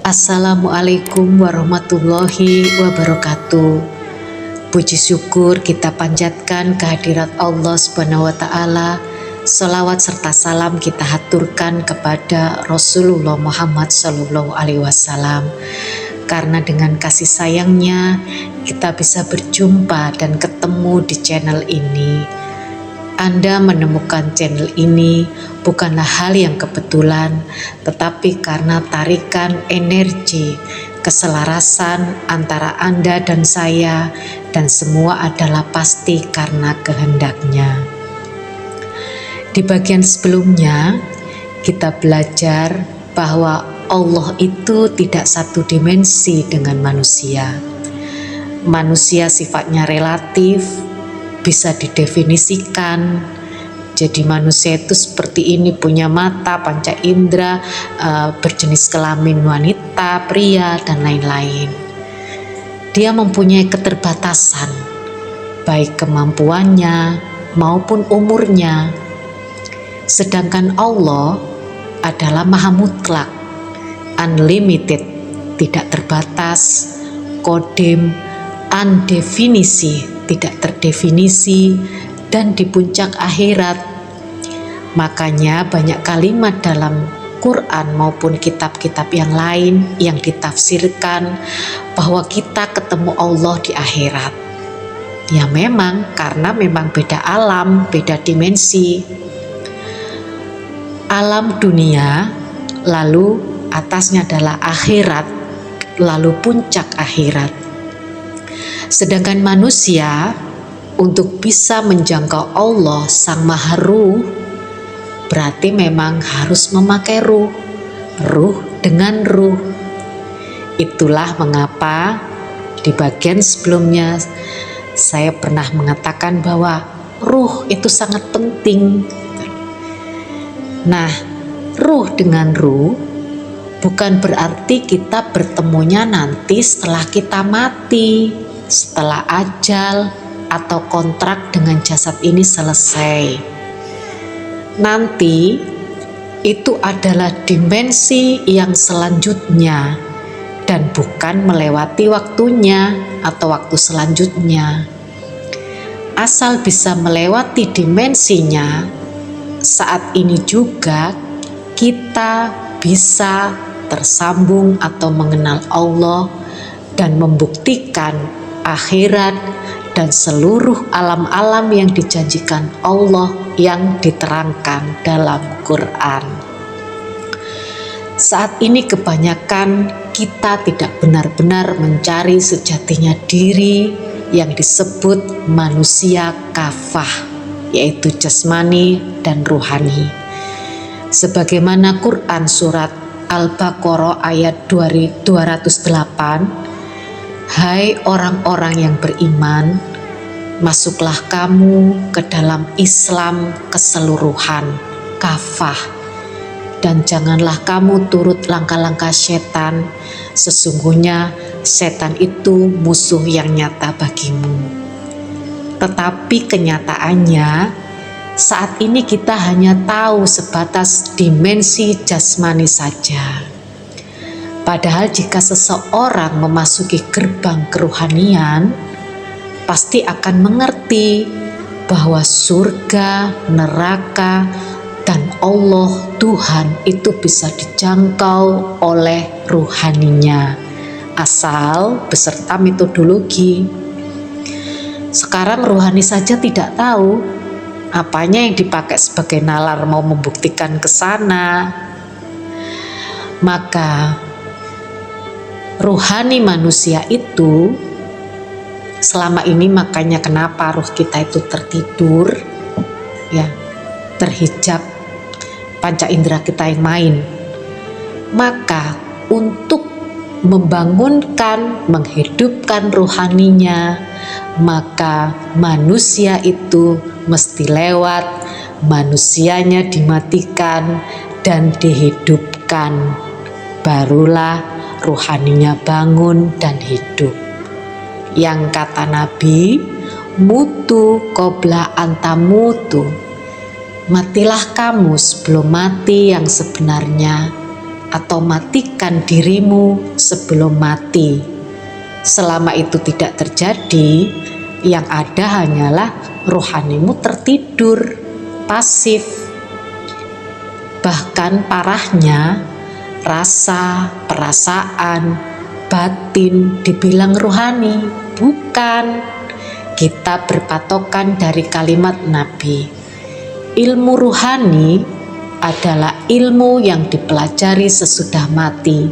Assalamualaikum warahmatullahi wabarakatuh. Puji syukur kita panjatkan kehadirat Allah Subhanahu wa Ta'ala. Salawat serta salam kita haturkan kepada Rasulullah Muhammad Sallallahu Alaihi Wasallam. Karena dengan kasih sayangnya kita bisa berjumpa dan ketemu di channel ini. Anda menemukan channel ini bukanlah hal yang kebetulan, tetapi karena tarikan energi, keselarasan antara Anda dan saya, dan semua adalah pasti karena kehendaknya. Di bagian sebelumnya, kita belajar bahwa Allah itu tidak satu dimensi dengan manusia. Manusia sifatnya relatif, bisa didefinisikan. Jadi manusia itu seperti ini, punya mata, panca indera, berjenis kelamin wanita, pria, dan lain-lain. Dia mempunyai keterbatasan, baik kemampuannya maupun umurnya. Sedangkan Allah adalah maha mutlak, unlimited, tidak terbatas, kodim, undefinisi, tidak terdefinisi, dan di puncak akhirat. Makanya banyak kalimat dalam Quran maupun kitab-kitab yang lain yang ditafsirkan bahwa kita ketemu Allah di akhirat. Ya memang, karena memang beda alam, beda dimensi. Alam dunia, lalu atasnya adalah akhirat, lalu puncak akhirat. Sedangkan manusia untuk bisa menjangkau Allah Sang Maha Ruh berarti memang harus memakai ruh dengan ruh. Itulah mengapa di bagian sebelumnya saya pernah mengatakan bahwa ruh itu sangat penting. Nah, ruh dengan ruh bukan berarti kita bertemunya nanti setelah kita mati, setelah ajal atau kontrak dengan jasad ini selesai. Nanti itu adalah dimensi yang selanjutnya dan bukan melewati waktunya atau waktu selanjutnya. Asal bisa melewati dimensinya, saat ini juga kita bisa tersambung atau mengenal Allah dan membuktikan akhirat dan seluruh alam-alam yang dijanjikan Allah yang diterangkan dalam Quran. Saat ini kebanyakan kita tidak benar-benar mencari sejatinya diri yang disebut manusia kafah, yaitu jasmani dan ruhani. Sebagaimana Quran surat Al-Baqarah ayat 208, hai orang-orang yang beriman, masuklah kamu ke dalam Islam keseluruhan, kafah, dan janganlah kamu turut langkah-langkah setan, sesungguhnya setan itu musuh yang nyata bagimu. Tetapi kenyataannya, saat ini kita hanya tahu sebatas dimensi jasmani saja. Padahal jika seseorang memasuki gerbang kerohanian, pasti akan mengerti bahwa surga, neraka, dan Allah Tuhan itu bisa dijangkau oleh ruhaninya, asal beserta metodologi. Sekarang ruhani saja tidak tahu apanya yang dipakai sebagai nalar mau membuktikan ke sana. Maka ruhani manusia itu selama ini, makanya kenapa ruh kita itu tertidur, ya, terhijab, panca indera kita yang main. Maka untuk membangunkan, menghidupkan ruhaninya, maka manusia itu mesti lewat, manusianya dimatikan dan dihidupkan. Barulah ruhaninya bangun dan hidup. Yang kata Nabi, mutu qabla antamutu, matilah kamu sebelum mati yang sebenarnya. atau matikan dirimu sebelum mati. Selama itu tidak terjadi, yang ada hanyalah rohanimu tertidur, pasif. Bahkan parahnya, rasa, perasaan, batin dibilang rohani. Bukan. Kita berpatokan dari kalimat Nabi. Ilmu rohani adalah ilmu yang dipelajari sesudah mati,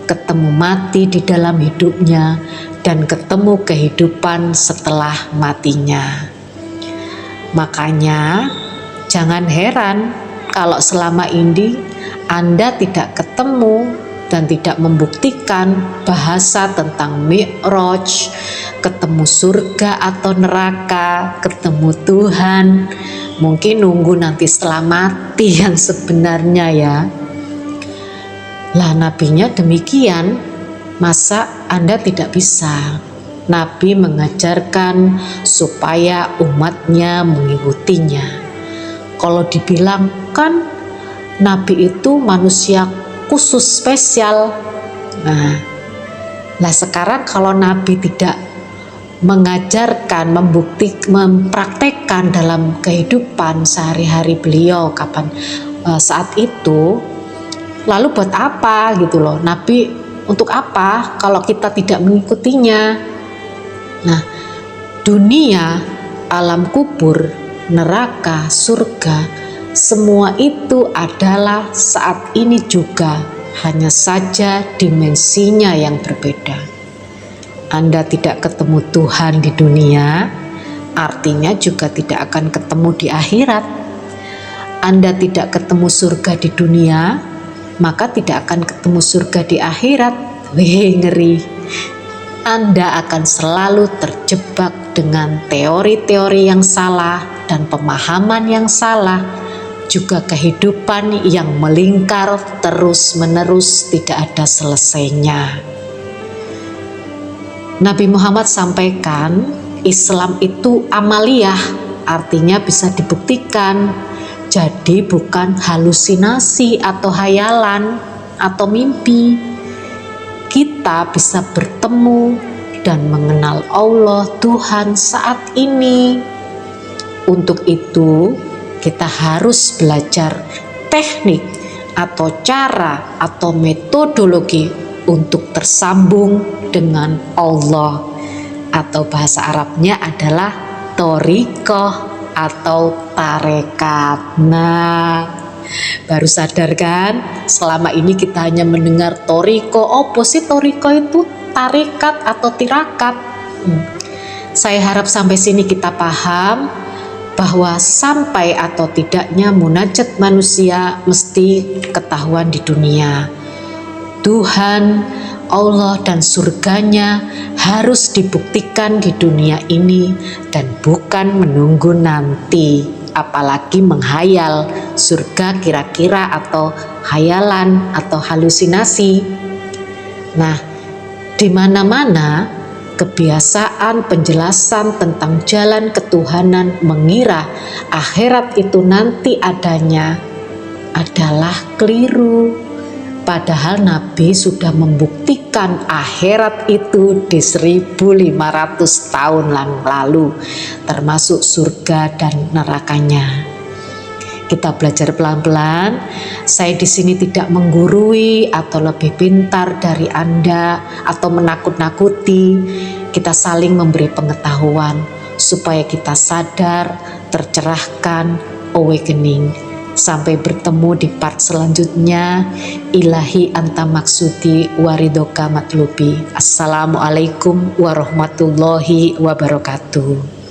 ketemu mati di dalam hidupnya, dan ketemu kehidupan setelah matinya. Makanya jangan heran kalau selama ini Anda tidak ketemu dan tidak membuktikan bahasa tentang Mi'raj, ketemu surga atau neraka, ketemu Tuhan. Mungkin nunggu nanti setelah mati yang sebenarnya ya. Lah nabinya demikian, masa Anda tidak bisa? Nabi mengajarkan supaya umatnya mengikutinya. Kalau dibilang kan Nabi itu manusia khusus spesial. Nah, sekarang kalau Nabi tidak mengajarkan, mempraktekkan dalam kehidupan sehari-hari beliau saat itu, lalu buat apa gitu loh? Nabi untuk apa kalau kita tidak mengikutinya? Nah, dunia, alam kubur, neraka, surga, semua itu adalah saat ini juga, hanya saja dimensinya yang berbeda. Anda tidak ketemu Tuhan di dunia, artinya juga tidak akan ketemu di akhirat. Anda tidak ketemu surga di dunia, maka tidak akan ketemu surga di akhirat. Wih, ngeri. Anda akan selalu terjebak dengan teori-teori yang salah dan pemahaman yang salah, juga kehidupan yang melingkar terus-menerus tidak ada selesainya. Nabi Muhammad sampaikan, Islam itu amaliyah, artinya bisa dibuktikan. Jadi bukan halusinasi atau hayalan atau mimpi. Kita bisa bertemu dan mengenal Allah Tuhan saat ini. Untuk itu, kita harus belajar teknik atau cara atau metodologi untuk tersambung dengan Allah, atau bahasa Arabnya adalah thoriqoh atau tarekat. Nah, baru sadar kan? Selama ini kita hanya mendengar thoriqoh. Apa sih thoriqoh itu? Tarekat atau tirakat. Saya harap sampai sini kita paham bahwa sampai atau tidaknya munajat manusia mesti ketahuan di dunia. Tuhan, Allah dan surganya harus dibuktikan di dunia ini dan bukan menunggu nanti, apalagi menghayal surga kira-kira atau hayalan atau halusinasi. Nah, di mana-mana kebiasaan penjelasan tentang jalan ketuhanan mengira akhirat itu nanti adanya adalah keliru. Padahal Nabi sudah membuktikan akhirat itu di 1500 tahun yang lalu, termasuk surga dan nerakanya. Kita belajar pelan-pelan. Saya di sini tidak menggurui atau lebih pintar dari Anda atau menakut-nakuti. Kita saling memberi pengetahuan supaya kita sadar, tercerahkan, awakening. Sampai bertemu di part selanjutnya. Ilahi anta maksudi waridoka matlubi. Assalamualaikum warahmatullahi wabarakatuh.